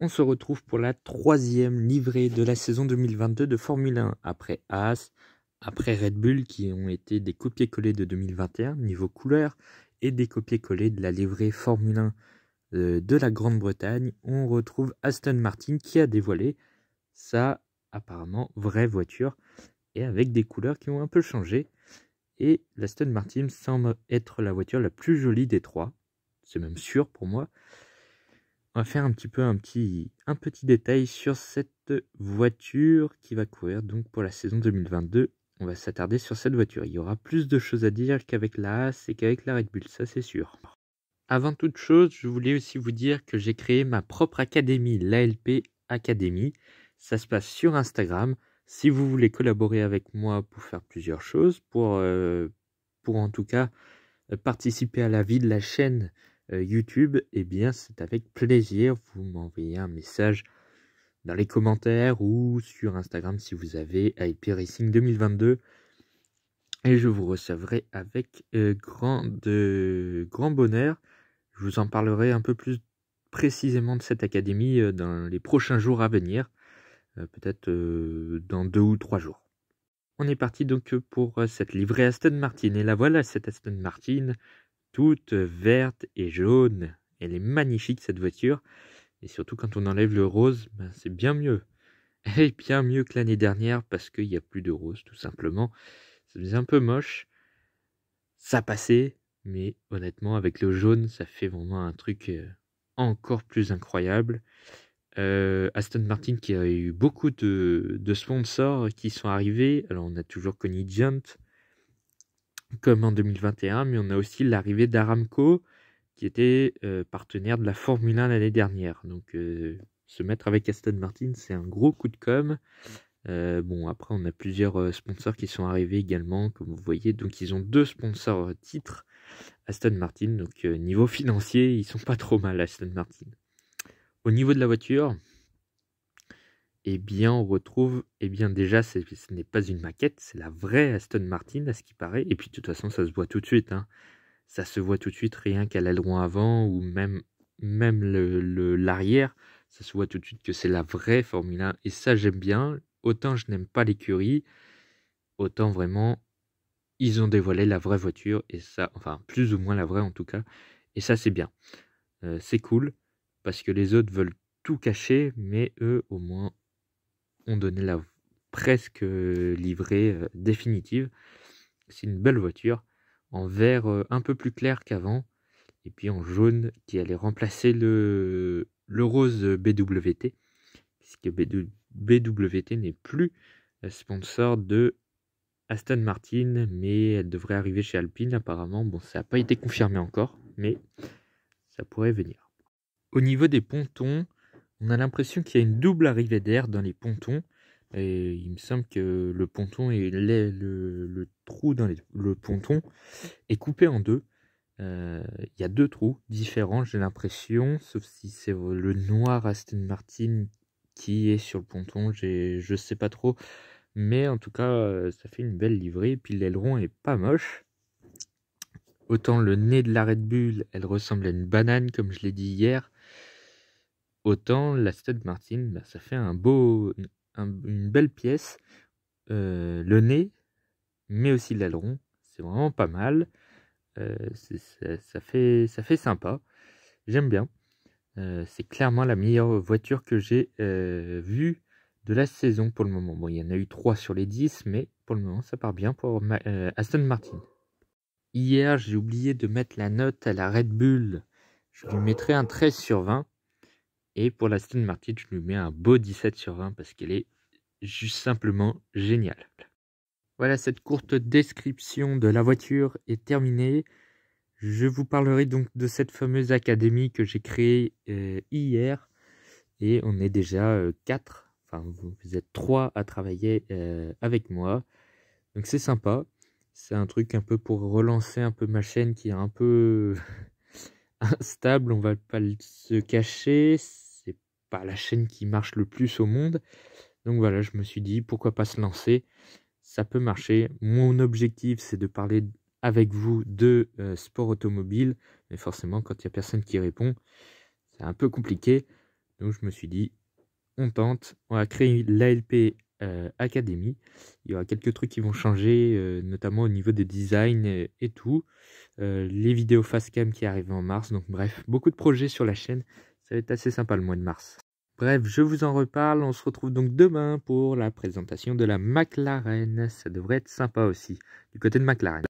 On se retrouve pour la 3e livrée de la saison 2022 de Formule 1, après Haas, après Red Bull qui ont été des copier-coller de 2021 niveau couleur et des copier-coller de la livrée Formule 1 de la Grande-Bretagne. On retrouve Aston Martin qui a dévoilé sa apparemment vraie voiture et avec des couleurs qui ont un peu changé. Et l'Aston Martin semble être la voiture la plus jolie des trois, c'est même sûr pour moi. On va faire un petit détail sur cette voiture qui va courir donc pour la saison 2022. On va s'attarder sur cette voiture. Il y aura plus de choses à dire qu'avec la Haas et qu'avec la Red Bull, ça c'est sûr. Avant toute chose, je voulais aussi vous dire que j'ai créé ma propre académie, l'ALP Academy. Ça se passe sur Instagram. Si vous voulez collaborer avec moi pour faire plusieurs choses, pour en tout cas participer à la vie de la chaîne YouTube, eh bien c'est avec plaisir. Vous m'envoyez un message dans les commentaires ou sur Instagram si vous avez ALP Racing 2022 et je vous recevrai avec grand bonheur. Je vous en parlerai un peu plus précisément de cette académie dans les prochains jours à venir, peut-être dans 2 ou 3 jours. On est parti donc pour cette livrée Aston Martin, et la voilà, cette Aston Martin toute verte et jaune. Elle est magnifique cette voiture, et surtout quand on enlève le rose, ben c'est bien mieux. Elle est bien mieux que l'année dernière parce qu'il n'y a plus de rose tout simplement. Ça faisait un peu moche, ça passait, mais honnêtement avec le jaune ça fait vraiment un truc encore plus incroyable. Aston Martin qui a eu beaucoup de sponsors qui sont arrivés. Alors on a toujours Cognigiant comme en 2021, mais on a aussi l'arrivée d'Aramco qui était partenaire de la Formule 1 l'année dernière. Donc se mettre avec Aston Martin, c'est un gros coup de com'. Bon, après on a plusieurs sponsors qui sont arrivés également, comme vous voyez. Donc ils ont 2 sponsors titres Aston Martin. Donc niveau financier, ils sont pas trop mal Aston Martin. Au niveau de la voiture, eh bien on retrouve, déjà ce n'est pas une maquette, c'est la vraie Aston Martin à ce qui paraît. Et puis de toute façon ça se voit tout de suite, hein. Ça se voit tout de suite, rien qu'à l'aileron avant ou même l'arrière, ça se voit tout de suite que c'est la vraie Formule 1. Et ça j'aime bien, autant je n'aime pas l'écurie, autant vraiment ils ont dévoilé la vraie voiture, et ça, enfin plus ou moins la vraie en tout cas, et ça c'est bien. C'est cool, parce que les autres veulent tout cacher, mais eux au moins ont donné la presque livrée définitive. C'est une belle voiture, en vert un peu plus clair qu'avant, et puis en jaune qui allait remplacer le rose BWT, puisque BWT n'est plus sponsor de Aston Martin, mais elle devrait arriver chez Alpine apparemment. Bon, ça n'a pas été confirmé encore, mais ça pourrait venir. Au niveau des pontons, on a l'impression qu'il y a une double arrivée d'air dans les pontons. Et il me semble que le ponton et le trou dans le ponton est coupé en deux. Il y a 2 trous différents, j'ai l'impression, sauf si c'est le noir Aston Martin qui est sur le ponton, je sais pas trop. Mais en tout cas, ça fait une belle livrée. Et puis l'aileron est pas moche. Autant le nez de la Red Bull, elle ressemble à une banane, comme je l'ai dit hier. Autant l'Aston Martin, bah, ça fait une belle pièce. Le nez, mais aussi l'aileron, c'est vraiment pas mal. Ça fait sympa. J'aime bien. C'est clairement la meilleure voiture que j'ai vue de la saison pour le moment. Bon, il y en a eu 3 sur les 10, mais pour le moment, ça part bien pour Aston Martin. Hier, j'ai oublié de mettre la note à la Red Bull. Je lui mettrai un 13 sur 20. Et pour l'Aston Martin, je lui mets un beau 17 sur 20 parce qu'elle est juste simplement géniale. Voilà, cette courte description de la voiture est terminée. Je vous parlerai donc de cette fameuse académie que j'ai créée hier. Et on est déjà 4, enfin vous êtes 3 à travailler avec moi. Donc c'est sympa. C'est un truc un peu pour relancer un peu ma chaîne qui est un peu instable, on va pas se cacher. C'est pas la chaîne qui marche le plus au monde. Donc voilà, je me suis dit pourquoi pas se lancer. Ça peut marcher. Mon objectif c'est de parler avec vous de sport automobile. Mais forcément quand il n'y a personne qui répond, c'est un peu compliqué. Donc je me suis dit, on tente, on va créer l'ALP Academy. Il y aura quelques trucs qui vont changer, notamment au niveau des designs et tout. Les vidéos facecam qui arrivent en mars. Donc bref, beaucoup de projets sur la chaîne. Ça va être assez sympa le mois de mars. Bref, je vous en reparle. On se retrouve donc demain pour la présentation de la McLaren. Ça devrait être sympa aussi, du côté de McLaren.